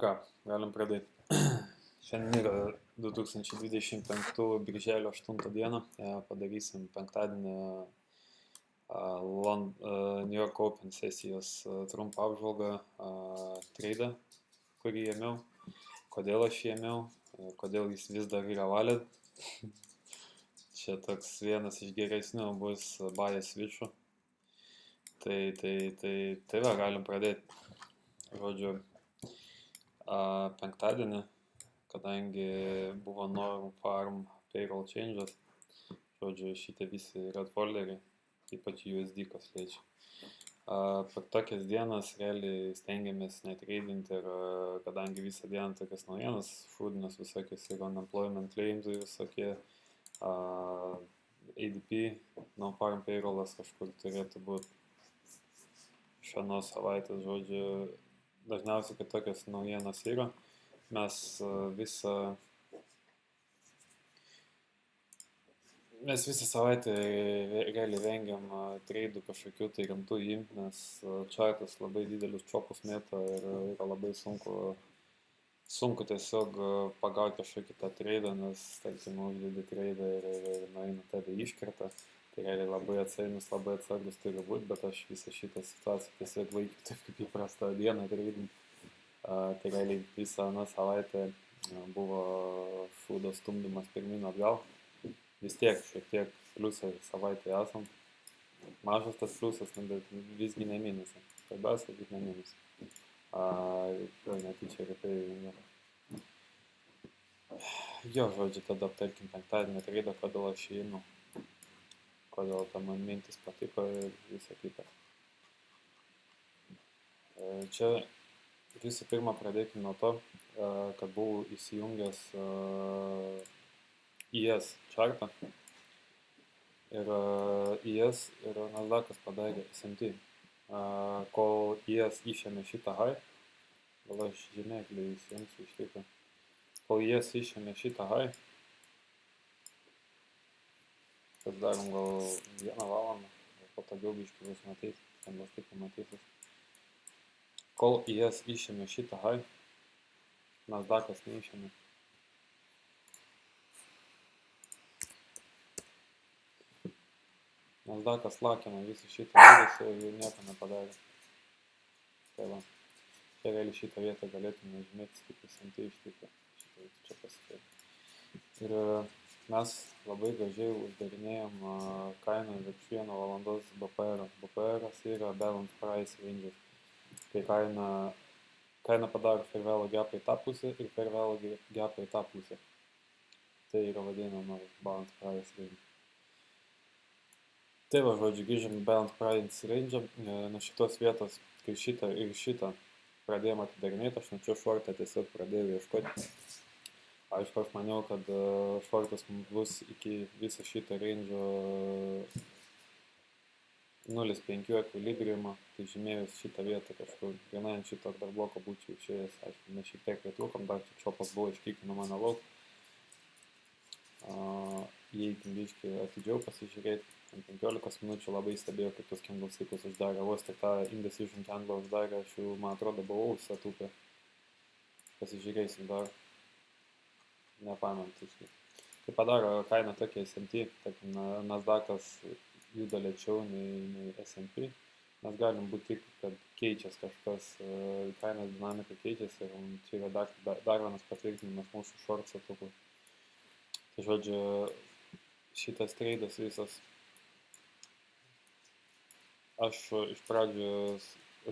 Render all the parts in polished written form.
Ką, galim pradėti. Šiandien yra 2025 birželio 8 diena. Padarysim penktadienį New York Open sesijos trumpą apžvalgą tradą, kurį ėmiau, kodėl aš jį ėmiau, kodėl jis vis dar yra valid. Čia toks vienas iš geresnių bus bias switchų. Tai va, galim pradėti. Žodžiu, penktadienį, kadangi buvo Norm Farm payroll changes, žodžiu, šitie visi red folderiai, ypač USD kas liečia. Per tokias dienas realiai stengiamės netradinti ir kadangi visą dieną tokias naujienas, šūdinas visokios ir unemployment claims visokie, ADP, non-farm payrollas kažkur turėtų būti šiandienos savaitės, žodžiu, dažniausiai, kad tokios naujienos yra, mes visą savaitę realiai vengiam treidų kažkokių tai rimtų imti, nes čartas labai didelius čopus mėto ir yra labai sunku tiesiog pagauti kažkokį tą treidą, nes, tarkim, uždedi treidą ir nueina tave iškerta. Tai realiai labai atsargus turi būti, bet aš visą šitą situaciją tiesiog laikiu taip kaip įprastą dieną treidinti. Tai realiai visą savaitę buvo šūdo stumdymas pirmin atgal. Vis tiek šiek tiek pliusą savaitę esam. Mažas tas pliusas, bet visgi ne minusas. Svarbiausia, bet ne minusas. Netyčia retai. Jo, žodžiu, tada aptarkim penktadienį treidą, kodėl aš jį einu. Kodėl ta man mintis patiko ir visą kitą. Čia visų pirma pradėkime nuo to, kad buvau įsijungęs IS chartą ir IS ir Nasdaqas padarė S&P. Kol IS išėmė šitą high, gal aš žymėklį įsijungsiu iš tikro, kol IS išėmė šitą high, kad darom gal 1 valandą, patogiau biškį bus matyti, ten bus tik pamatysis. Kol IS išėmė šitą high, Nasdaqas neišėmė. Nasdaqas lakino visą šitą judesį ir nieko nepadarė. Tai va, čia realiai šitą vietą galėtume žymėtis kaip S&P iš tikro. Šitą čia pasitėjo. Ir mes labai gražiai uždarinėjom kainą virš 1 valandos BPR. BPR yra balance price ranges. Tai kaina padaro fair value gapą į tą pusę ir fair value gapą į tą pusę. Tai yra vadinama balance price range. Tai va, žodžiu, grįžom į balance price range. Nuo šitos vietos, kai šitą ir šitą pradėjom atidarinėti, aš nuo čia šortą tiesiog pradėjau ieškoti. Aišku, aš maniau, kad šortas bus iki viso šito range'o 0,5 ekvilibriumo, tai žymėjus šitą vietą kažkur vienai ant šito dar bloko būčiau išėjęs, aišku, mes šiek tiek pritrūkom, dar čia čopas buvo iškykino mano lauk. Įeikim biškį atidžiau pasižiūrėti, 15 minučių labai stebėjau, kaip tos candlestickus uždarė, vos tik tą indecision candle uždarė, aš jau, man atrodo, buvau satupę. Pasižiūrėsim dar. Nepamenu tiksliai. Tai padaro kainą tokia S&P, tarkim, Nasdaqas juda lėčiau nei S&P. Mes galim būti tik, kad keičias kažkas, kainos dinamika keičiasi ir čia yra dar vienas patvirtinimas mūsų short setupų. Tai žodžiu, šitas treidas visas, aš iš pradžių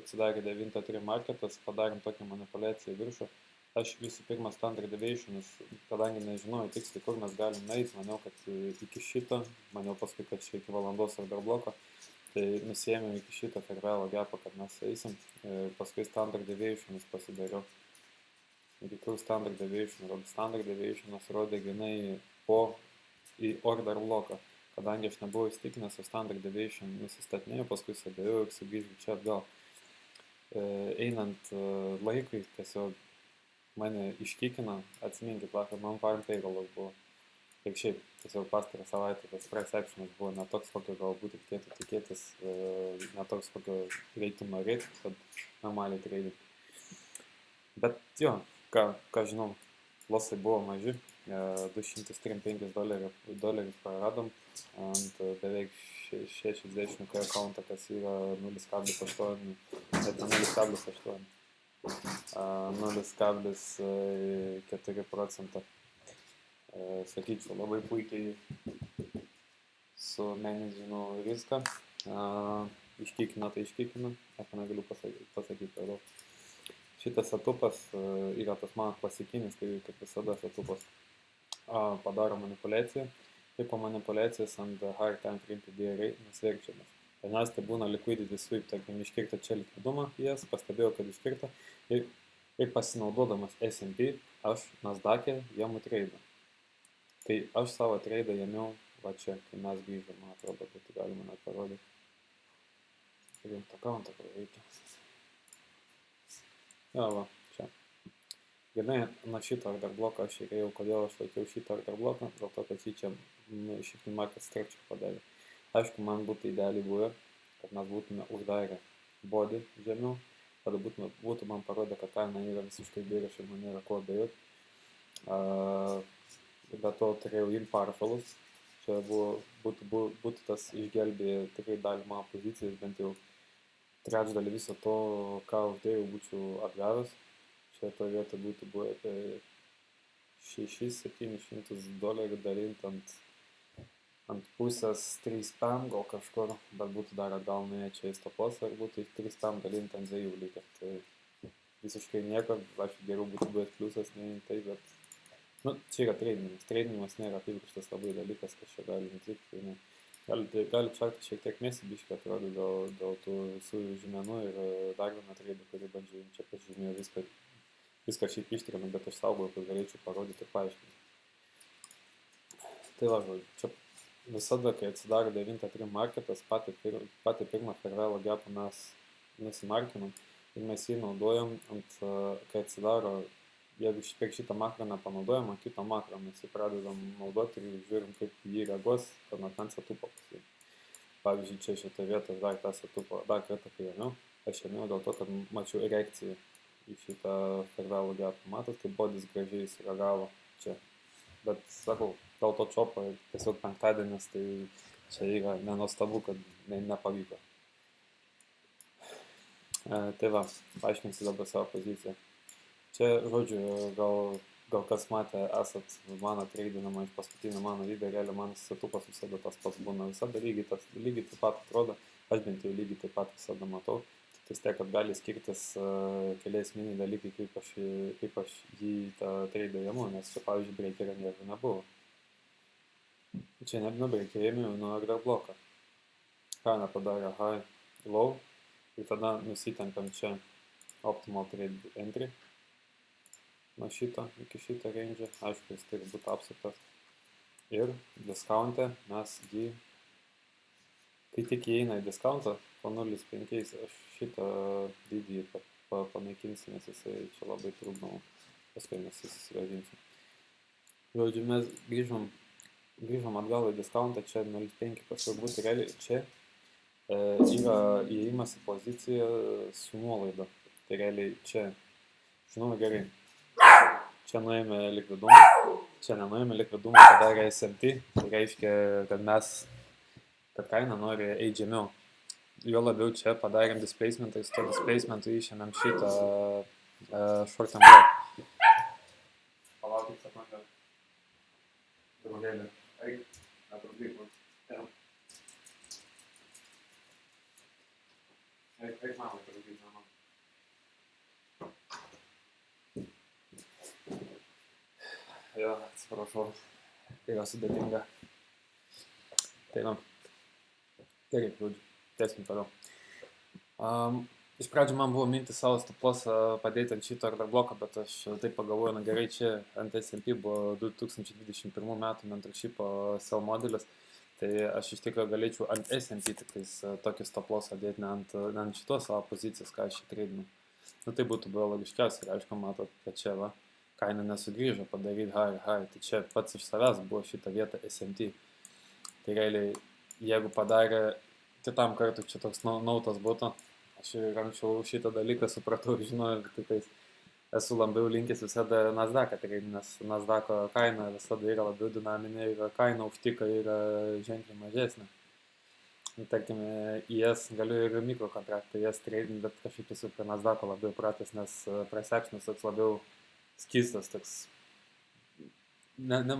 atsidarė 9.3 marketas, padarėm tokią manipulaciją viršų. Aš visų pirma standard deviationus, kadangi nežinojau tiksliai, kur mes galim nueiti, maniau, kad iki šito, maniau paskui, kad čia iki valandos ar dar bloko, tai nusėmėm iki šito fair value gapą, kad mes eisim, paskui standard deviationus pasidariau. Iki kur standard deviationas rodė grinai į order bloką, kadangi aš nebuvau įstikinęs, o standard deviation nusistatinėjau, paskui sėdėjau ir sugrįžau čia atgal. Einant laikui tiesiog mane iškykino, atsiminkit, vakar man farm payrollas buvo. Ir šiaip, tiesiog pastarą savaitę tas price actionas buvo ne toks, kokio galbūt reikėtų tikėtis, ne toks, kokio reiktų norėti, kad normaliai treidinti. Bet jo, ką žinau, losai buvo maži, $235 praradom ant beveik 60 akauntą, kas yra 0,8, net ne 0,8, 0,4%. Sakyčiau, labai puikiai su menedžinu riską. Iškykina, tai iškykina, aš negaliu pasakyti per daug. Šitas setupas yra tas mano klasikinis, kaip visada setupas. Padaro manipulaciją ir po manipulacijos ant high time frame DRA mes verčiamės. Dažniausiai tai būna liquidity sweep, tarkim, iškirta čia likvidumą, jas pastebėjau, kad iškirta ir pasinaudodamas S&P aš Nasdaq'e jėmų treidą. Tai aš savo treidą jėmiau va čia, kai mes grįžom, man atrodo, kad galima net parodyti. Rimtą akauntą, kur reikia. Jo, va, čia. Gerai, nuo šito order bloką aš įrėjau, kodėl aš laikiau šitą order bloką, dėl to, kad jį čia šiaip market structure padarė. Aišku, man būtų idealiai buvę, kad mes būtume uždarę body žemiau, tada būtų man parodę, kad kaina yra visiškai bearish ir man nėra ko abejoti. Be to turėjau impartialus, čia būtų tas išgelbėję tikrai dalį mano pozicijas, bent jau trečdalį viso to, ką uždėjau, būčiau atgavęs. Čia to vietą būtų buvę apie $600-700 dalint ant pusės 3 pam gal kažkur, bet būtų dar atgal nuėję čia į stopos, ar būtų 3 pam dalint ant 2 likę. Tai visiškai nieko, aš geriau būtų buvęs pliusas, nei tai, bet čia yra treidinimas. Treidinimas nėra apibrėžtas labai dalykas, kas čia gali nutikti. Gali čartą šiek tiek mėsibiškai atrodė dėl tų visų žymenų ir dar vieną treidą, kurį bandžiau čia pažymėjo viską šiaip ištrinu, bet aš saugojau, kad galėčiau parodyti ir paaiškinti. Tai va, žodžiu, čia visada, kai atsidaro 9.3 marketas, patį pirmą fairvalue gapą mes nesimarkinam ir mes jį naudojam, kai atsidaro, jeigu per šitą makrą nepanaudojam, kitą makrą mes jį pradedam naudoti ir žiūrim, kaip jį reaguos, kad nuo ten setupą pasiimti. Pavyzdžiui, čia šitą vietą aš dar tą setupą dar kartą kai ėmiau, aš ėmiau dėl to, kad mačiau reakciją į šitą fairvalue gapą. Matot, kaip bodis gražiai sureagavo čia. Bet sakau, dėl to čopo tiesiog penktadienis, tai čia yra nenuostabu, kad nepavyko. Tai va, paaiškinsiu dabar savo poziciją. Čia, žodžiu, gal kas matė, esat mano treidinamą iš paskutinio mano video, realiai man setupas visada tas pats būna, visada lygiai taip pat atrodo, aš bent jau lygiai taip pat visada matau. Tik tiek, kad gali skirtis keli esminiai dalykai, kaip aš jį tą treidą ėmiau, nes čia, pavyzdžiui, breakerio nieko nebuvo. Čia nuo breakerio ėmiau nuo order bloką. Kaina padarė high, low ir tada nusitempiam čia optimal trade entry. Nuo šito iki šito range, aišku, jis turi būti apsuktas. Ir discount'e mes jį, kai tik įeina į discountą, po 0.5 aš šitą dydį panaikinsiu, nes jisai čia labai trukdo, paskui mes įsivažinsim. Žodžiu, mes grįžom atgal į discountą, čia 0.5 kažkur būtų realiai, čia yra įėjimas į poziciją su nuolaida. Tai realiai čia, žinoma gerai, čia nuėjome likvidumą, čia nenuėjome likvidumą, padarė S&P, tai reiškia, kad kaina nori eiti žemiau. Jo labiau čia padarėm displacementą, su to displacementu išėmėm šitą short and block. Palaukit sekundę. Draugėlį. Eik, netrukdyk man. Eik mamai, trukdyk mamą. Jo, atsiprašau. Tai yra sudėtinga. Tai va. Gerai, žodžiu. Tęskim toliau. Iš pradžių man buvo mintis savo stoplossą padėti ant šito order bloką, bet aš taip pagalvoju, na gerai, čia ant S&P buvo 2021 metų mentorshipo sell modelis, tai aš iš tikrųjų galėčiau ant S&P tiktais tokį stoplossą dėti, ne ant šitos savo pozicijos, ką aš čia treidinu. Tai būtų buvo logiškiausia ir aišku, matot, kad čia va, kaina nesugrįžo padaryti high, tai čia pats iš savęs buvo šitą vietą S&P. Tai realiai, jeigu padarė kitam kartui čia toks nautas būtų, aš ir anksčiau šitą dalyką supratau ir žinojau, tiktais esu labiau linkęs visada Nasdaqą treidinti, nes Nasdaqo kaina visada yra labiau dinaminė ir kaina už tiką yra ženkliai mažesnė. Tarkim, ES galiu ir mikrokontraktą ES treidinti, bet kažkaip esu prie Nasdaqo labiau pratęs, nes price-actionas toks labiau skystas, toks, ne, nu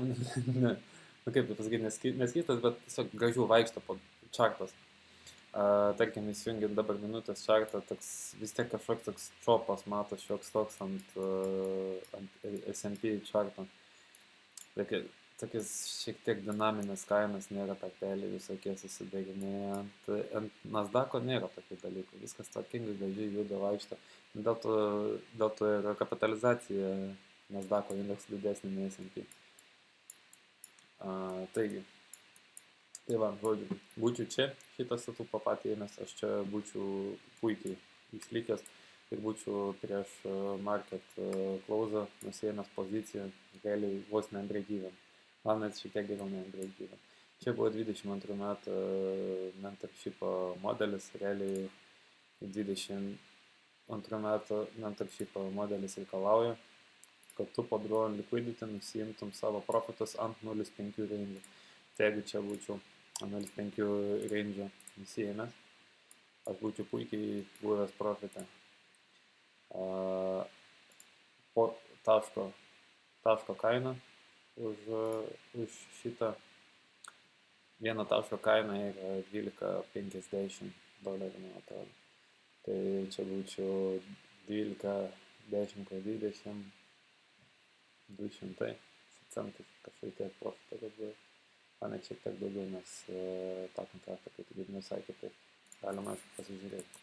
kaip tai pasakyti, neskystas, bet tiesiog gražiau vaikšto po čartas. Tarkim, įsijungiant dabar minutės čartą, toks vis tiek kažkoks toks čopas matos šioks toks ant S&P čarto. Tokias šiek tiek dinaminės kainos nėra tarpeliai visokie susidarinėję. Ant Nasdaqo nėra tokių dalykų. Viskas tvarkingai, gražiai juda vaikšto. Dėl to ir kapitalizacija Nasdaqo indeks didesnė nei S&P. Taigi, tai va, žodžiu, būčiau čia, šitas satupą patį ėmęs, aš čia būčiau puikiai išlikęs ir būčiau prieš market close nusiėmęs poziciją, realiai vos ne break-even. Gal net šiek tiek geriau ne break-even. Čia buvo 22 metų mentorshipo modelis, realiai 22 metų mentorshipo modelis reikalauja, kad tu po draw on liquidity nusiimtum savo profitus ant 0,5 range. Tai jeigu čia būčiau 0,5 range nusiėmęs, aš būčiau puikiai buvęs profite. Po taško kaina už šitą vieną taško kaina yra $12.50, man atrodo. Tai čia būčiau 12.10.20 200 centų kažkaip tiek profitą galbūt. Man net šiek tiek daugiau, nes tą kontraktą, kaip tik visai kitaip. Galima aišku pasižiūrėti.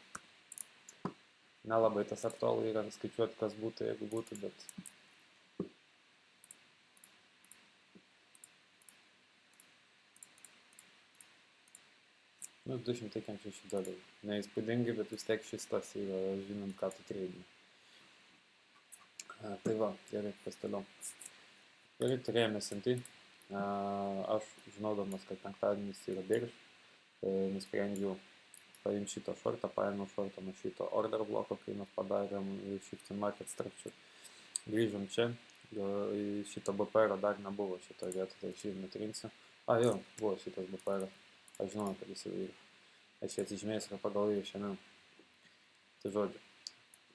Nelabai tas aktualu yra skaičiuoti, kas būtų, jeigu būtų, bet $206. Neįspūdingai, bet vis tiek šis tas yra, žinant, ką tu treidini. Tai va, gerai, kas toliau. Gerai, turėjome S&P. Aš, žinodamas, kad penktadienis yra bearish, nusprendžiau paimti šitą šortą, paėmiau šortą nuo šito order bloko, kai mes padarėm shift in market structure. Grįžom čia, šito BPR dar nebuvo šito vietą, tai aš jį nutrinsiu. Jo, buvo šitas BPR. Aš žinau, kad jis yra. Aš jį atsižymėjęs ir pagal jį šiandien. Tai žodžiu,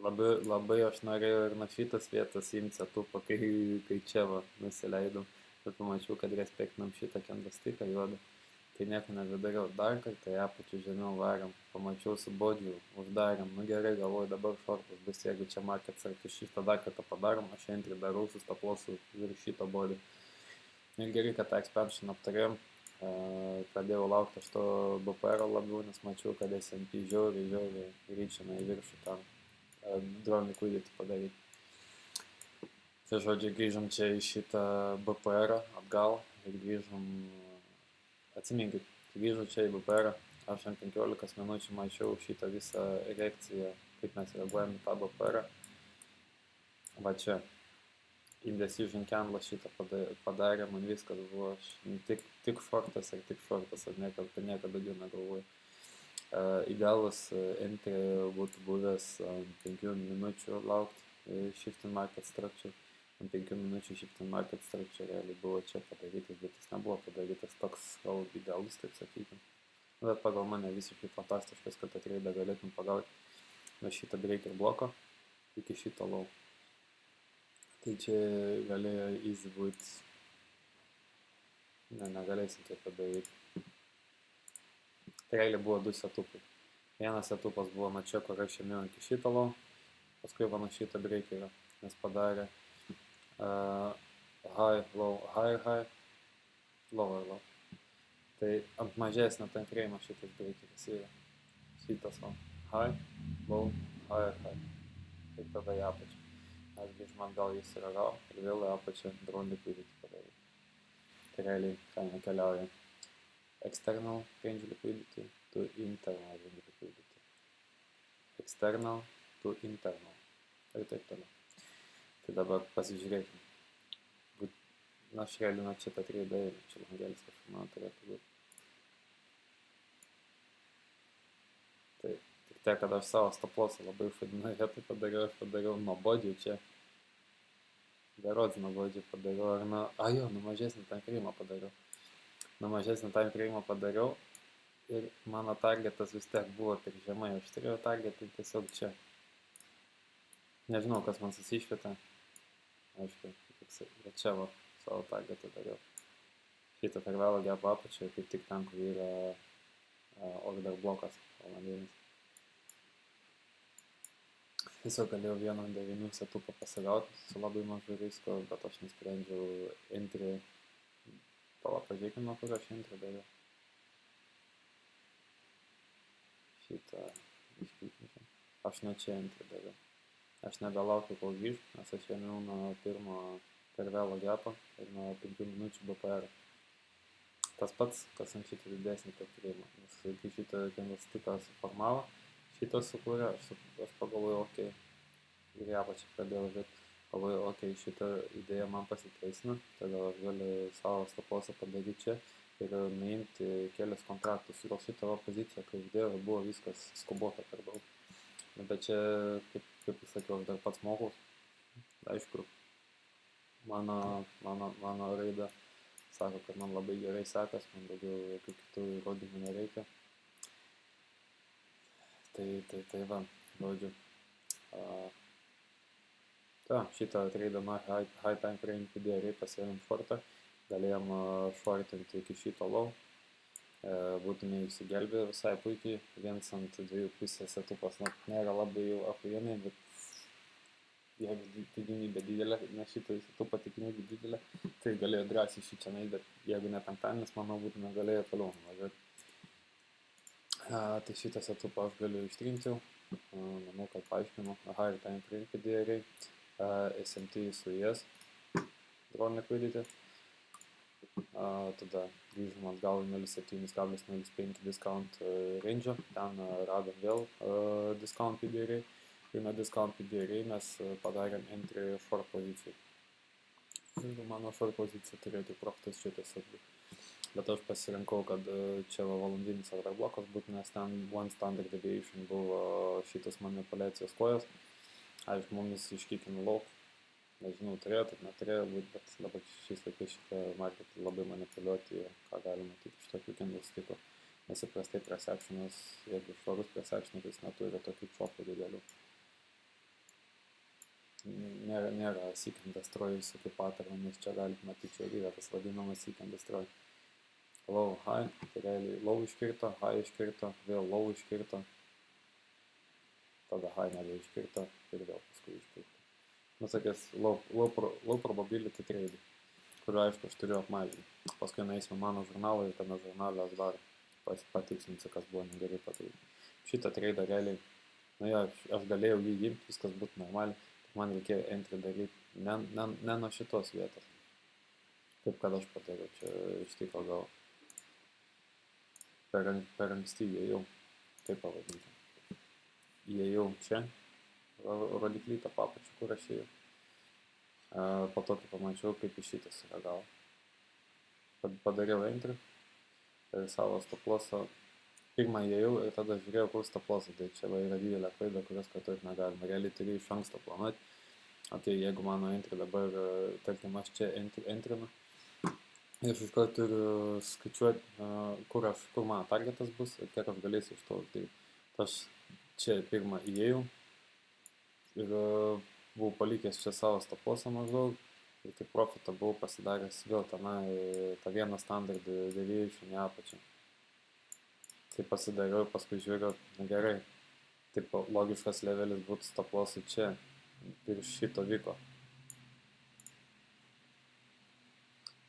labai aš norėjau ir nuo šitas vietas imti setupą, kai čia va nusileidom. Bet pamačiau, kad respektinam šitą candlestiką juodą. Tai nieko nevidariau. Dar kartą apačiu žemiau varam. Pamačiau su bodžiu, uždarėm. Nu gerai, galvoju, dabar šortas bus, jeigu čia market sarkis šitą dar kartą padarom. Aš entry darau su stoplosu virš šito bodį. Ir gerai, kad tą expansion aptarėm. Pradėjau laukti aš to BPR labiau, nes mačiau, kad S&P žiauriai ryčina į viršų tam draw on liquidity padaryti. Tai žodžiu, grįžom čia į šitą BPR atgal ir grįžom, atsiminkit, grįžau čia į BPR, aš ant 15 minučių mačiau šitą visą reakciją, kaip mes reaguojam į tą BPR. Va čia. Indecision candle šitą padarė, man viskas buvo tik shortas ar tik shortas, ar niekada daugiau negalvoju. Idealus entry būtų buvęs 5 minučių laukti shift in market structure. 5 minučių shift in market structure realiai buvo čia padarytas, bet jis nebuvo padarytas toks gal idealus, taip sakykime. Bet pagal mane visiškai fantastiškas, kad tą treidą galėtum pagauti nuo šitą breaker bloko iki šito low. Tai čia galėjo easy būti, negalėsim taip padaryti. Tai realiai buvo 2 setupai. Vienas setupas buvo nuo čia, kur aš ėmiau iki šito low, paskui va nuo šito breakerio, nes padarė high, low, high, low. Tai ant mažesnio tankrėjimo šitas breakeris yra. Šitas va, high, low, high. Ir tada į apačią. Aš grįžom atgal jis ragau ir vėl apačią draw on liquidity padaryti. Tai realiai kaina keliauja external range liquidity to internal range liquidity. External to internal. Ir taip toliau. Tai dabar pasižiūrėkime. Na, aš realiai nuo čia tą treidą ėmė. Čia langelis kažkur man turėtų būti. Tai tik tiek, kad aš savo stop lossą labai užvadinau vietą padariau, aš padariau nuo bodžių čia. berods nuobodžiai padariau, nuo mažesnį time frame padariau. Nuo mažesnį time frame padariau ir mano targetas vis tiek buvo per žemai, aš turėjau targetą tiesiog čia. Nežinau, kas man susišvietė, aišku, bet čia va, savo targetą dariau. Šitą per vėlą gapą apačią, kaip tik ten, kur yra order blokas, valandinis. Tiesiog galėjau 1.9 setupą pasigauti su labai mažu risku, bet aš nusprendžiau entry, pažiūrėkime, nuo kur aš entry dariau. Šitą iškilkinčiau. Aš ne čia entry dariau. Aš nebelaukiu, kol grįžt, nes aš ėmiau nuo pirmo per vėlo gapą ir nuo 5 minučių BPR. Tas pats, kas ant šitą didesnį paturėjimą, nes kai šitą stiką suformavo, šitą sukūrė, aš pagalvojau, okei, ir ją pačią pradėjau žiūrėti, pagalvojau, okei, šitą idėją man pasiteisina, tada aš galiu savo stoplossą padaryti čia ir nuimti kelias kontraktus. Ir šitą poziciją, kai uždėjau, buvo viskas skubota per daug. Bet čia, kaip sakiau, aš dar pats mokaus. Aišku, mano raida sako, kad man labai gerai sekas, man daugiau jokių kitų įrodymų nereikia. Tai va, žodžiu. Šitą treidą nuo high time frame PDR pasiėmėm shortą, galėjom shortinti iki šito low, būtume įsigelbę visai puikiai, 1.2 setupas, nėra labai jau achujienai, bet jeigu tikimybė didelė, nes šitą setupą tikimybė didelė, tai galėjo drąsiai šičianai, bet jeigu ne penktadienis, manau, būtume galėję toliau nuvažiuoti. Tai šitą setupą aš galiu ištrinti, manau, kad paaiškinu, high time frame PDR, SMT su ES, drone liquidity, tada grįžom atgal 0.7.05 discount range, ten radom vėl discount PDR ir nuo discount PDR mes padarėm entry short pozicijai. Ir mano short pozicija turėtų profitas čia tiesiog būti. Bet aš pasirinkau, kad čia valandinis order blokas būtų, nes ten one standard deviation buvo šitas manipulacijos kojas. Aišku, mumis iškikino lauk, nežinau, turėjo, taip neturėjo būti, bet dabar šiais laikais šitą marketį labai manipuliuoti, ką galima matyti iš tokių candlestickų. Nes įprastai price actionas, jeigu švarus price actionas, jis neturi tokių čopų didelių. Nėra seek and destroy visokių patternų, nes čia galite matyti, čia yra tas vadinamas seek and destroy. Low, high, tai realiai low iškirto, high iškirto, vėl low iškirto, tada high nebe iškirto ir vėl paskui iškirto. Nusakės low probability trade, kuriuo aišku aš turiu apmažinti. Paskui nueisime mano žurnalą ir tame žurnalę aš dar patikslinsiu, kas buvo negerai padaryti. Šitą tradą realiai, aš galėjau jį imti, viskas būtų normaliai, tik man reikėjo entry daryti ne nuo šitos vietos. Kaip kad aš padariau, čia iš tiko gal per anksti įėjau, taip pavadinti. Įėjau čia, rodiklytą papačių, kur aš įėjau. Po to pamačiau, kaip iš šitas reagavo. Padariau entry, savo stoplossą. Pirmą įėjau ir tada žiūrėjau, kur stoplossą. Tai čia yra didelė klaida, kurios kartuoti negalima. Realiai turiu iš anksto planuoti. Ok, jeigu mano entry dabar, tarkim, aš čia entrinu. Ir aš iš karto turiu skaičiuoti, kur mano targetas bus ir kiek aš galėsiu iš to. Tai aš čia pirmą įėjau ir buvau palikęs čia savo stoplossą maždaug ir kaip profitą buvau pasidaręs vėl tenai tą vieną standard deviation į apačią. Tai pasidariau, paskui žiūriu, gerai, taip logiškas levelis būtų stoplossai čia ir šito vyko.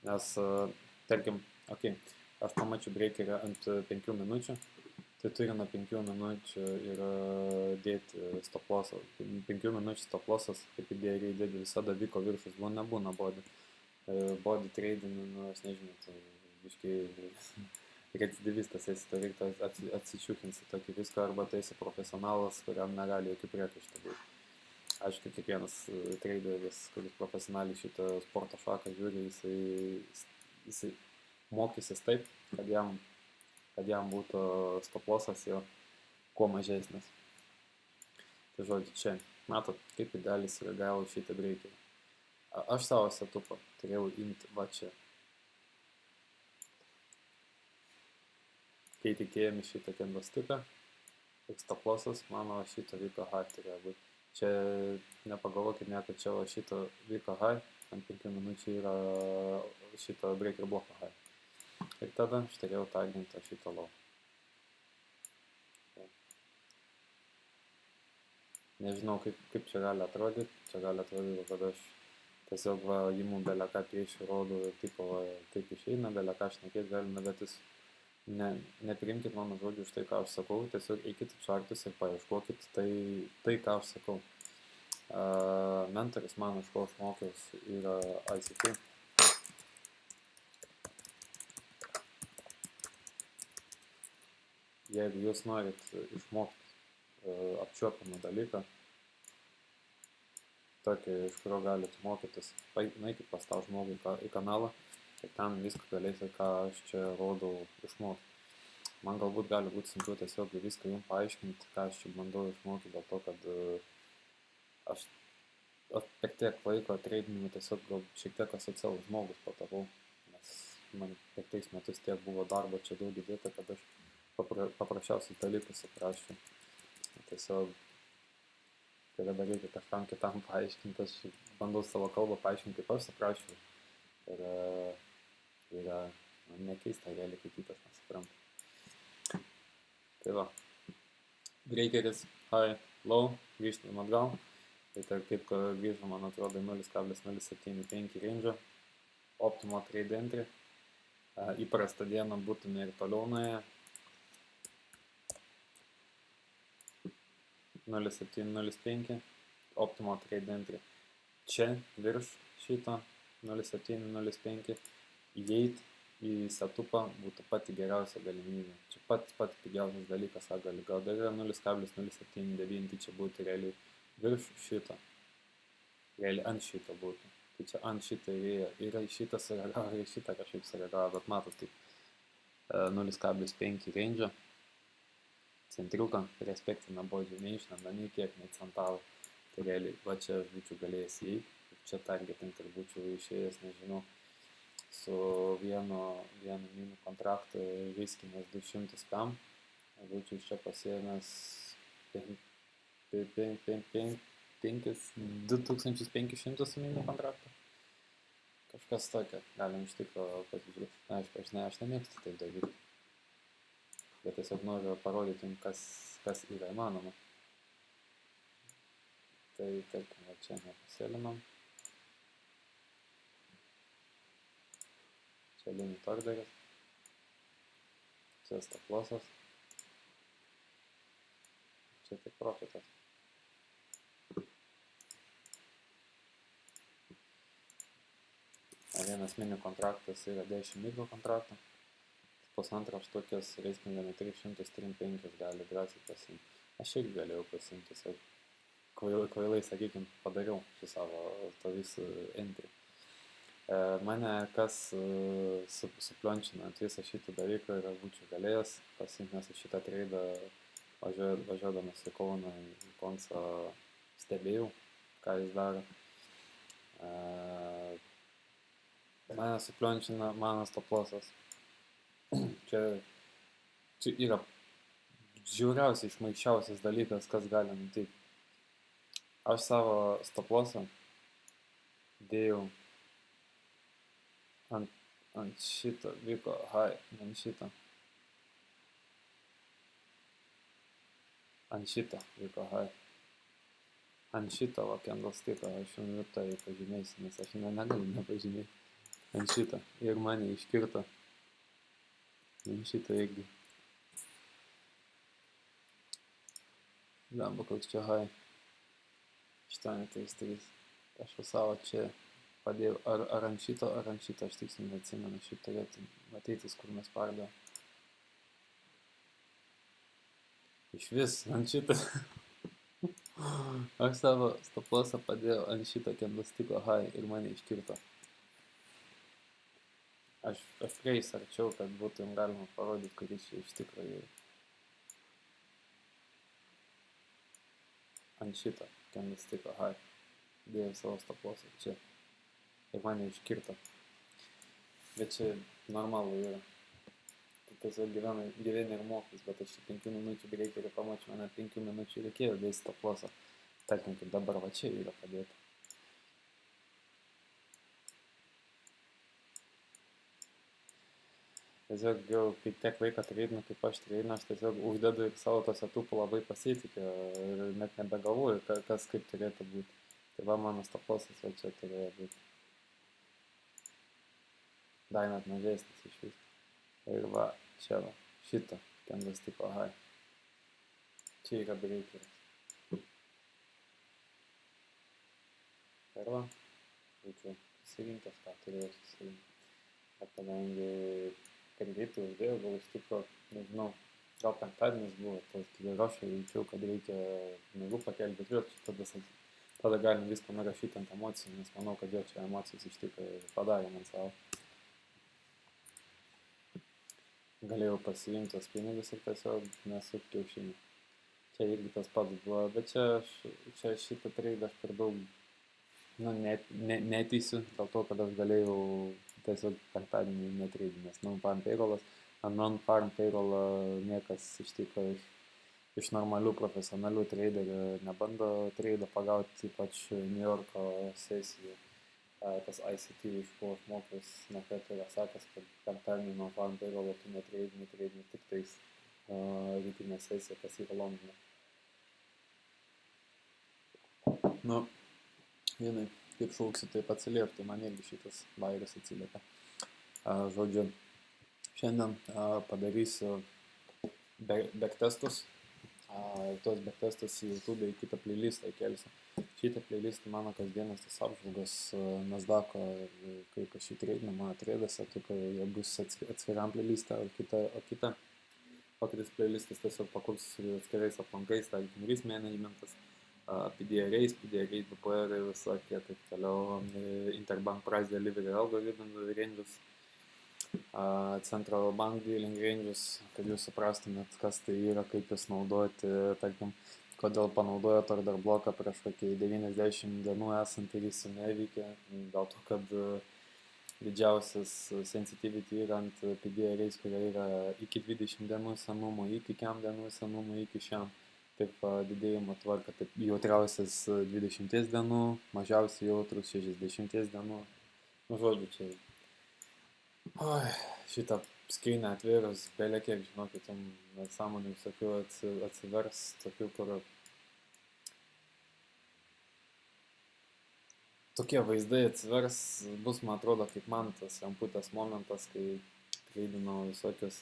Nes, tarkim, aš pamačiau breakerį ant 5 minučių, tai turiu nuo 5 minučių ir dėti stoplossą. 5 minučių stoplossas, kaip idėja įdėti, visada vyko viršus, nebūna body. Body trading, aš nežinau, tai biškai recidivistas esi, tai reikia atsičiūkinti tokį viską, arba tai esi profesionalas, kuriam negali jokių priekaištų būti. Aišku, kiekvienas traderis, kuris profesionaliai šitą sporto šaką žiūri, jisai mokysis taip, kad jam būtų stoplossas jo kuo mažesnis. Tai žodžiu, čia, matot, kaip idealiai sureagavo šitą breakerį. Aš savo setupą turėjau imti va čia. Kai tikėjami šitą candlestiką, ir stop lossas mano šito vyko high turėjo būti. Čia nepagalvokit nieko, čia va šito vyko high, ant 5 minučių yra šito breaker bloko high. Ir tada aš turėjau targintą šitą low. Nežinau, kaip čia gali atrodyti. Čia gali atrodyti, kad aš tiesiog va, imu beleką prieš rodų ir tipo, va, taip išeina, beleką šnekėti galime, bet jūs nepriimkit mano žodžių už tai, ką aš sakau, tiesiog eikit į čartus ir paieškokit tai ką aš sakau. Mentoris man, iš ko aš mokiausi, yra ICT. Jeigu jūs norit išmokti apčiuopamą dalyką, tokį, iš kurio galite mokytis, nueikit pas tą žmogų į kanalą ir ten viską galėsite, ką aš čia rodau, išmokti. Man galbūt gali būti sunkiau tiesiog viską jums paaiškinti, ką aš čia bandau išmokti, dėl to, kad aš per tiek laiko treidinimui tiesiog gal šiek tiek asocialus žmogus patapau, nes man per 3 metus tiek buvo darbo čia daug įdėta, kad aš paprasčiausius dalykus suprasčiau. Tiesiog, kai dabar reikia kažkam kitam paaiškinti, aš bandau savo kalbą paaiškinti, kaip aš suprasčiau. Ir nekeista, realiai kaip kitas nesupranta. Tai va, breakeris, high, low, grįžtam atgal. Tai kaip grįžom, man atrodo, 0,075 range, optimal trade entry. Įprastą dieną būtume ir toliau nuėję. 0,705 optimal trade entry. Čia virš šito 0,705 įeit į setupą būtų pati geriausia galimybė. Čia pats pigiausias dalykas, ką gali. Gal dar yra 0,079, čia būtų realiai virš šito. Realiai ant šito būtų. Tai čia ant šito yra šitą sureagavo, ir šitą kažkaip sureagavo, bet matot, tai 0,5 range. Centriuką, respektina bodžių neišnanda, nei kiek, nei centavų. Tai realiai, va čia aš būčiau galėjęs įeiti, čia targetint ir būčiau išėjęs, nežinau, su vienu minių kontraktu riskinės 200 pam, būčiau iš čia pasiėmęs 2500 minių kontraktą. Kažkas tokio, galim iš tikro pasižiūrėti. Aišku, aš nemėgstu taip daryti. Bet tiesiog noriu parodyti jums, kas yra įmanoma. Tai tarkim, čia nepasėlinam. Čia limit orderis. Čia stop lossas. Čia tik profitas. Vienas mini kontraktas yra 10 mikro kontraktų. Pusantro štukės reiskindami 335 gali drąsiai pasiimti. Aš irgi galėjau pasiimti, tiesiog kvailai, sakykim, padariau su savo to visų entry. Mane kas supliončinant visą šitą dalyką ir aš būčiau galėjęs pasiimti, nes šitą treidą važiuodamas į Kauną į Koncą stebėjau, ką jis daro. Mane supliončina mano stop lossas. Čia yra žiauriausiai išmaiščiausias dalykas, kas gali nutikti. Aš savo stop lossą dėjau ant šito vyko high, ant šito vyko high. Ant šito va candlestick aš jums vietoj pažymėsiu, nes aš negaliu nepažymėti. Ant šito ir mane iškirto. Ant šito irgi. Gamba koks čia high. 833. Aš savo čia padėjau ar ant šito, aš tiksliai neatsimenu, šit turėtų matytis, kur mes pardavome. Iš vis ant šito. Aš savo stop lossą padėjau ant šito candlestick high ir mane iškirto. Aš prieis arčiau, kad būtų jums galima parodyti, kuris čia iš tikrųjų ant šito candlestick high dėjau savo stop lossą čia. ir mane iškirto. Bet čia normalu yra. Tu tiesiog gyveni ir mokys, bet aš 5 minučių breakerį pamačiau, net 5 minučių reikėjo dėsti tą plosą. Tarkim, kaip dabar va čia yra padėta. Tiesiog jau, kai tiek laiką treidinu, kaip aš treidinu, aš tiesiog uždedu ir savo to setupų labai pasitikiu ir net nebegalvoju, kas kaip turėtų būti. Tai va mano stoplosas va čia turėjo būti. Dar net mažesnis iš vis. Ir va, čia va, šitą, kendas tipo high. Čia yra breakeris. Ir va, būčiau susirinkęs, ką turėjau susirinkti. Bet kadangi kad greitai uždėjau, gal iš tikro, nežinau, gal penktadienis buvo, kai aš jaučiau, kad reikia pinigų pakelti, bet tada galim viską nurašyti ant emocijų, nes manau, kad jo čia emocijos iš tikro padarė man savo. Galėjau pasiimti tos pinigus ir tiesiog nesuk kiaušinį. Čia irgi tas pats buvo, bet čia šitą treidą aš per daug neteisiu, dėl to, kad aš galėjau tiesiog penktadienį netreidinti, nes non-farm payrollas, ant non-farm payrollą niekas iš tikro iš normalių profesionalių traderių nebando treidą pagauti, ypač New Yorko sesijų. Tas ICT, iš ko aš mokiaus, nekart yra sakęs, kad penktadienį non-farm payrollo tu netreidini tik tais rytinę sesiją, kas yra Londone. Nu, vienai, kaip šauksi, taip atsiliepti, man irgi šitas vairas atsiliepia. Žodžiu, šiandien padarysiu backtestus, tos backtestus į YouTube į kitą playlistą įkelsiu. Šitą playlistą mano kasdienas tas apžvalgas Nasdaq'o, kaip aš jį treidinu, mano treidose, tik jie bus atskiriam playlistą, o kitas playlistas tiesiog pakurs atskirais aplankais, tarkim, risk managementas, PDRAs, PDR visokie, taip toliau, interbank price delivery algorithm ranges, central bank dealing ranges, kad jūs suprastumėt, kas tai yra, kaip jūs naudoti, tarkim, kodėl panaudojot order bloką prieš kokį 90 dienų esant ir jis neveikia, dėl to, kad didžiausias sensitivity yra ant PDRAs, kurie yra iki 20 dienų senumo, iki kiam dienų senumo, iki šiam. Taip didėjimo tvarka, taip jautriausias 20 dienų, mažiausiai jautrus 60 dienų. Nu, žodžiu, čia. Oi, šitą skrinę atvėrus, belė kiek, žinokit, nesąmonių visokių atsivers, tokių, kur tokie vaizdai atsivers, bus, man atrodo, kaip man tas ramputės momentas, kai treidinau visokius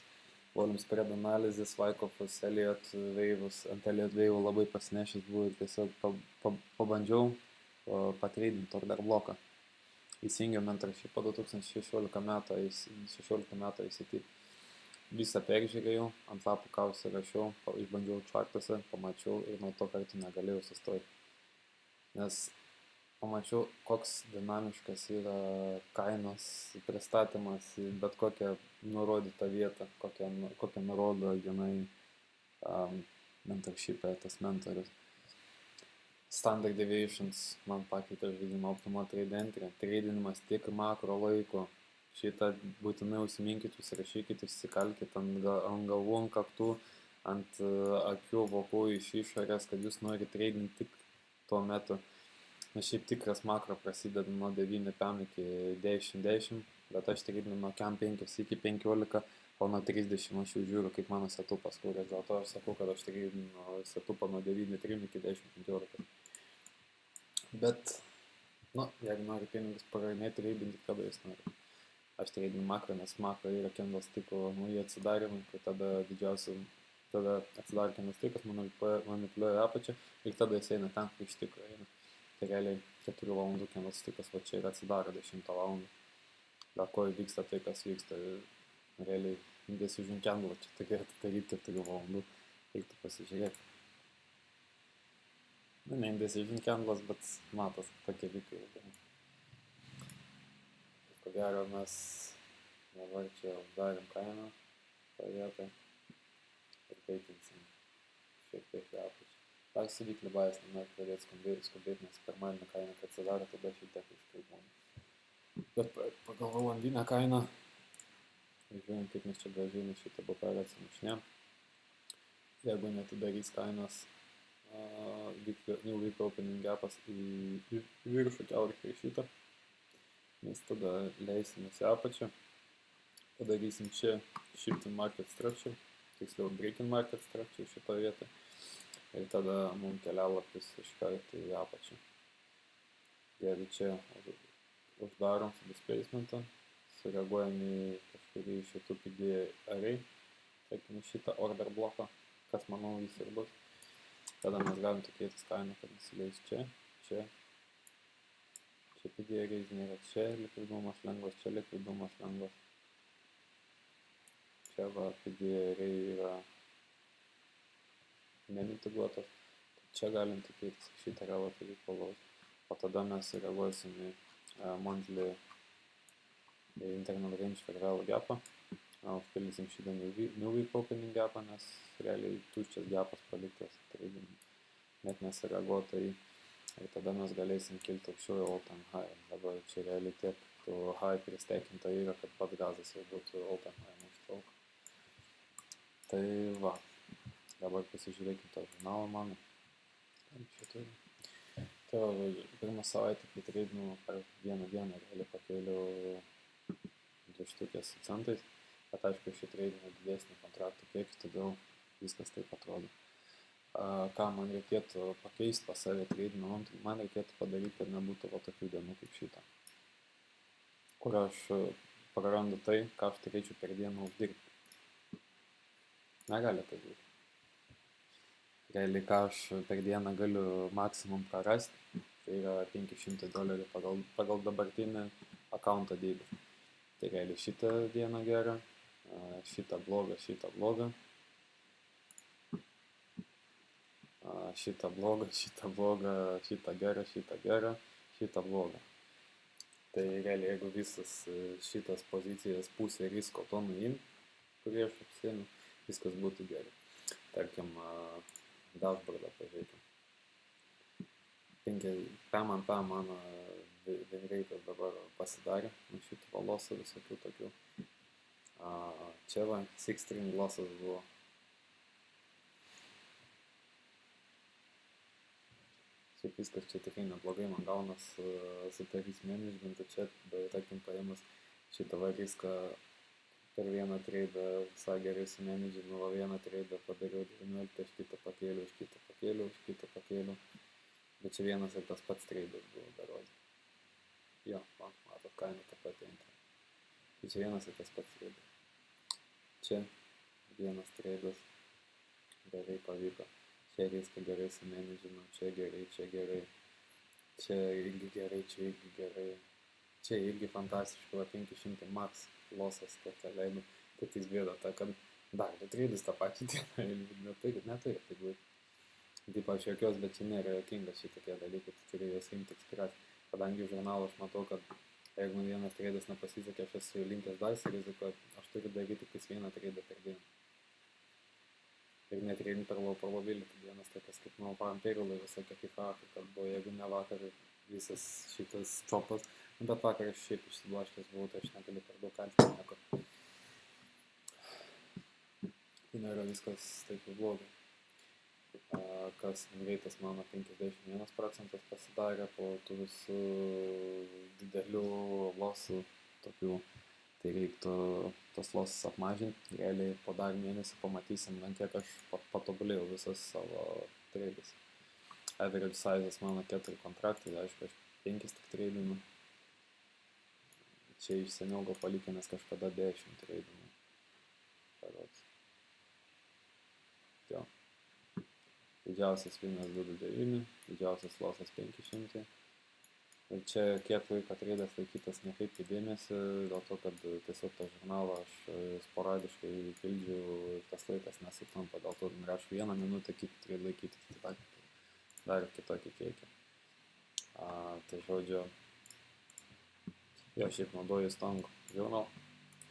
volume spread analizės, Wyckoffus, Elliott Wave'us, ant Elliott Wave'ų labai pasinešęs buvau ir tiesiog pabandžiau patreidinti order bloką. Įsijungiau mentorship po 2016 metų ICT. Visą peržiūrėjau, ant lapų ką užsirašiau, išbandžiau chartuose, pamačiau ir nuo to kartu negalėjau sustoti. Nes pamačiau, koks dinamiškas yra kainos pristatymas į bet kokią nurodytą vietą, kokią nurodo jinai mentorship'e tas mentorius. Standard deviations man pakeitė žaidimą Optimal Trade Entry, treidinimas tiek makro laiko. Šitą būtinai užsiminkit, užsirašykit, išsikalkit ant galvų, ant kaktų, ant akių, vokų iš išorės, kad jūs norite treidinti tik tuo metu. Nes šiaip tikras makro prasideda nuo 9 PM iki 10, bet aš treidinu nuo 5 iki 15, o nuo 30 aš jau žiūriu, kaip mano setupas kūrė. Dėl to aš sakau, kad aš treidinu setupą nuo 9 iki 10-15. Bet, jeigu nori pinigus pralaimėti, treidinti, kada jūs nori. Aš treidinu makro, nes makro yra candlestickų nauji atsidarimai, kai tada atsidaro candlestickas, manipuliuoja apačią ir tada jis eina ten, kai iš tikro eina. Tai realiai 4 valandų candlestickas va čia ir atsidaro 10 valandų. Dėl ko vyksta tai, kas vyksta. Realiai decision candle čia turėtų daryti 4 valandų. Reiktų pasižiūrėti. Ne decision candles, bet matas, tokie vykai. Ko gero mes dabar čia uždarėm kainą tą vietą ir kaitinsim šiek tiek į apačią. Dar suvyklį bajas nenori pradėti skubėti, nes pirmadienį kaina, kad atsidaro, tada šiek tiek iškaitmoni. Bet pagal valandinę kainą, žiūrint, kaip mes čia gražiai mes šitą BPR atsimušnėm, jeigu netidarys kainos, new week opening gapas į viršų kiaurai šitą, mes tada leisimės į apačią, padarysim čia shifting market structure, tiksliau breaking market structure šitoje vietoje, ir tada mums kelialapis iš karto į apačią. Jeigu čia uždarom su displacementą, sureaguojam į kažkurį šitų PDA array, tarkim šitą order bloką, kas manau jis ir bus, tada mes galim tikėtis kainą, kad nusileis čia, čia PDA arrays nėra, čia likvidumas lengvas, čia likvidumas lengvas, čia va PDA array yra nemitiguotas, čia galim tikėtis šitą relativį palaus, o tada mes reaguosim į monthly internal range per vėlų gapą, užpildysim šitą new week opening gapą, nes realiai tuščias gapas paliktas, tai net nesireaguota į, ir tada mes galėsim kilti aukščiau all time high. Dabar čia realiai tiek tų high pristekinta yra, kad pats gazas jau būtų all time high neištrauk. Tai va, dabar pasižiūrėkime tą žurnalą mano. Tai va, pirmą savaitę, kai treidinau per vieną dieną, realiai pakėliau 2 štukės su centais, bet aišku, šį treidinau didesnį kontraktų kiekį, todėl viskas taip atrodo. Ką man reikėtų pakeisti pas save treidinau, man reikėtų padaryti, kad nebūtų va tokių dienų kaip šitą, kur aš prarandu tai, ką aš turėčiau per dieną uždirbti. Negali tai būti. Realiai, ką aš per dieną galiu maksimum prarasti, tai yra $500 pagal dabartinį accountą dydį. Tai realiai šitą dieną gerą, šitą blogą, šitą blogą, šitą blogą, šitą blogą, šitą gerą, šitą gerą, šitą blogą. Tai realiai, jeigu visas šitas pozicijas pusė risko to nuim, kurį aš apsėmiu, viskas būtų gerai. Tarkim, dashboardą pažiūrėkim. Mano vinreitas dabar pasidarė, šitų valosų visokių tokių. Čia va, 6 string lossas buvo. Šiaip viskas čia tikrai neblogai man gaunas su taris managementu, čia, tarkim, paėmus šitą va riską per vieną treidą visai gerai su managementu, o vieną treidą padariau 19, aš kitą pakėliau, bet čia vienas ir tas pats treidas buvo berodė. Jo, matot, kaina tą patį antrą. Tai čia vienas ir tas pats treidas. Čia vienas treidas gerai pavyko. Čia riską gerai su managementu, čia gerai, čia irgi gerai, čia irgi gerai. Čia irgi fantastiškai, 500 max losas tokia leido, kad jis bėda ta, kad dar 2 treidus tą pačią dieną, neturi tai būti. Taip aš jokios, bet čia nėra jokingas šitokie dalykai, tai turi juos imti ekspirati. Kadangi žurnalą aš matau, kad jeigu vienas treidas nepasisekė, aš esu linkęs dar rizikuoti, aš turiu daryti tik vieną treidą per dieną. Ir net ir per low probability dienas, tokias kaip nuo pamperulai visokia FIFA, kad buvo, jeigu ne vakar visas šitas chopas, bet vakar aš šiaip išsiblaškęs buvau, tai aš negaliu per daug kaltinti nieko. Tai nėra viskas taip blogai. Kas greitas mano 51% pasidarė po tų visų didelių losų tokių, tai reiktų tos losus apmažinti. Realiai po dar mėnesį pamatysim, kiek aš patobulėjau visas savo treidus. Average sizes mano 4 kontraktai, aišku, aš 5 tik treidinu. Čia iš seniau gal palikė, nes kažkada 10 treidinu. Parods. Jo. Didžiausias vinas 229, didžiausias losas 500. Ir čia kiek laiko treidas laikytas nekreipti dėmesį, dėl to, kad tiesiog tą žurnalą aš sporadiškai pildžiau ir tas laikas nesutampa, dėl to rašau 1 minutę, kitą treid laikytis, tai dar kitokį kiekį. Tai žodžiu, jo šiaip naudoju Stong Journal,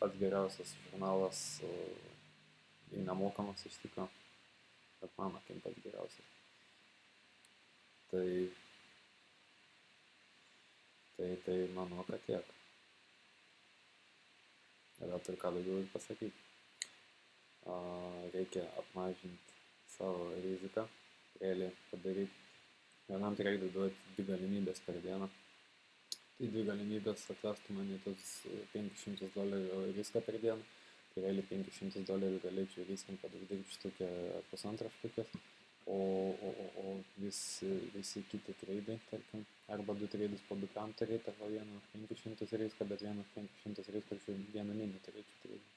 pats geriausias žurnalas į nemokamas iš tikro. Bet mano kaip pats geriausias. Tai manau, kad tiek. Gal turiu ką daugiau ir pasakyti. Reikia apmažinti savo riziką, realiai padaryti. Vienam treidui duoti 2 galimybės per dieną. Tai 2 galimybės atvestų mane tos $500 riską per dieną. Tai realiai $500 galėčiau riskinti, kad uždirbti štukę ar pusantro štukės. O visi kiti treidai, tarkim, arba 2 treidus po 2 kam turėti, arba vieną 500 riską, bet vieną 500 riską aš vieną mėnesį turėčiau treidų.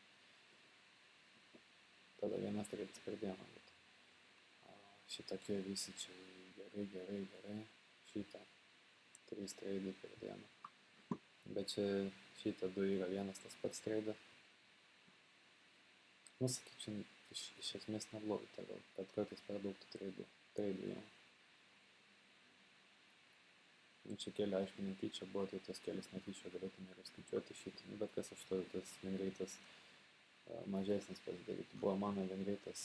Tada vienas treidas per dieną būtų. Šitokie visi čia gerai. Šitą 3 treidai per dieną. Bet čia šitą 2 yra vienas tas pats treidas. Nu, sakyčiau, iš esmės neblogai, bet kartais per daug treidų jau. Nu, čia keli, aišku, netyčia buvo, tai tas kelis netyčia galėtume ir skaičiuoti šitą, bet kas aš to, tas vingreitas mažesnis pasidaryti. Buvo mano vingreitas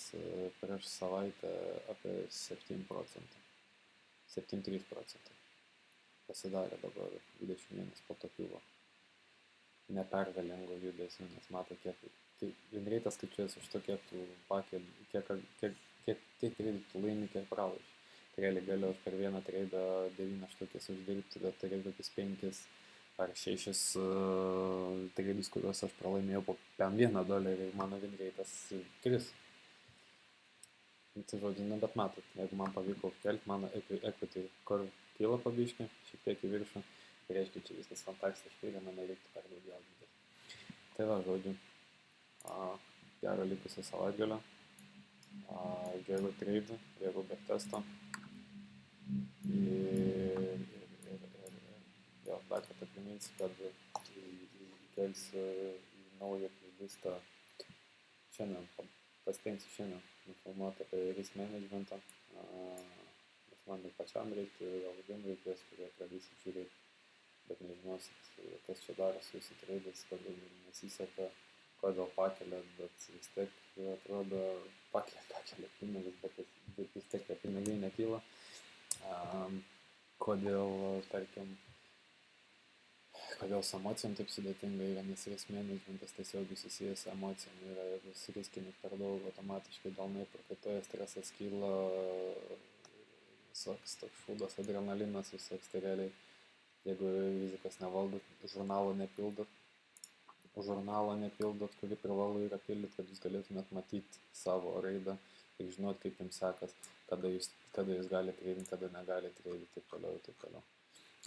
prieš savaitę apie 7%, 7-3%. Pasidarė dabar 21 po tokių nepergalingo judesio, nes mato, kiek vingreitas skaičiuojas už to, kiek tu pakeli, kiek treidų tu laimi, kiek pralaiši. Tai realiai galiu aš per vieną treidą 9 štukės uždirbti, bet turėjau kokius 5 ar 6 treidus, kuriuos aš pralaimėjau po $1 ir mano vingreitas kris. Tai žodžiu, bet matot, jeigu man pavyko kelti, mano equity kur kyla pabiškį, šiek tiek į viršų, tai reiškia, čia viskas fantastiškai ir man nereiktų per daug jaudintis. Tai va, žodžiu, gero likusio savaitgalio, gerų treidų, gerų backtesto ir jo, dar kartą priminsiu, kad įkelsiu į naują playlistą šiandien, pasitengsiu šiandien nufilmuoti apie risk managementą, nes man ir pačiam reiktų, gal abiem reikės, kurie pradėsit žiūrėti, bet nežinosit, kas čia darosi jūsų treidais, kodėl nesiseka, kodėl pakelia, bet vis tiek atrodo pakelia pinigus, bet vis tiek tie pinigai nekyla. Kodėl, tarkim, kodėl su emocijom taip sudėtinga yra, nes risk managementas tiesiog susijęs su emocijom yra, jeigu riskini per daug, automatiškai delnai prakaituoja, stresas kyla, visoks toks šūdas, adrenalinas visoks, tai realiai, jeigu rizikos nevaldot, žurnalo nepildot, kurį privalu yra pildyti, kad jūs galėtumėt matyti savo raidą ir žinot, kaip jums sekas, kada jūs galite treidinti, kada negalite treidinti, taip toliau.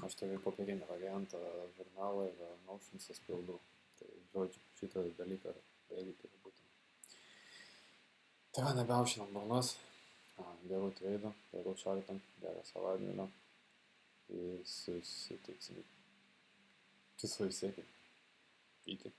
Aš turiu popierinį variantą žurnalą ir Notions'as pildau. Tai žodžiu, šitą dalyką daryti turi būtent. Tai va, nebeaušinam burnos. Gerų treidų, gerų šartam, gerą savaitgalio. Ir susitiksim. Kitus vaisėkit. Iki.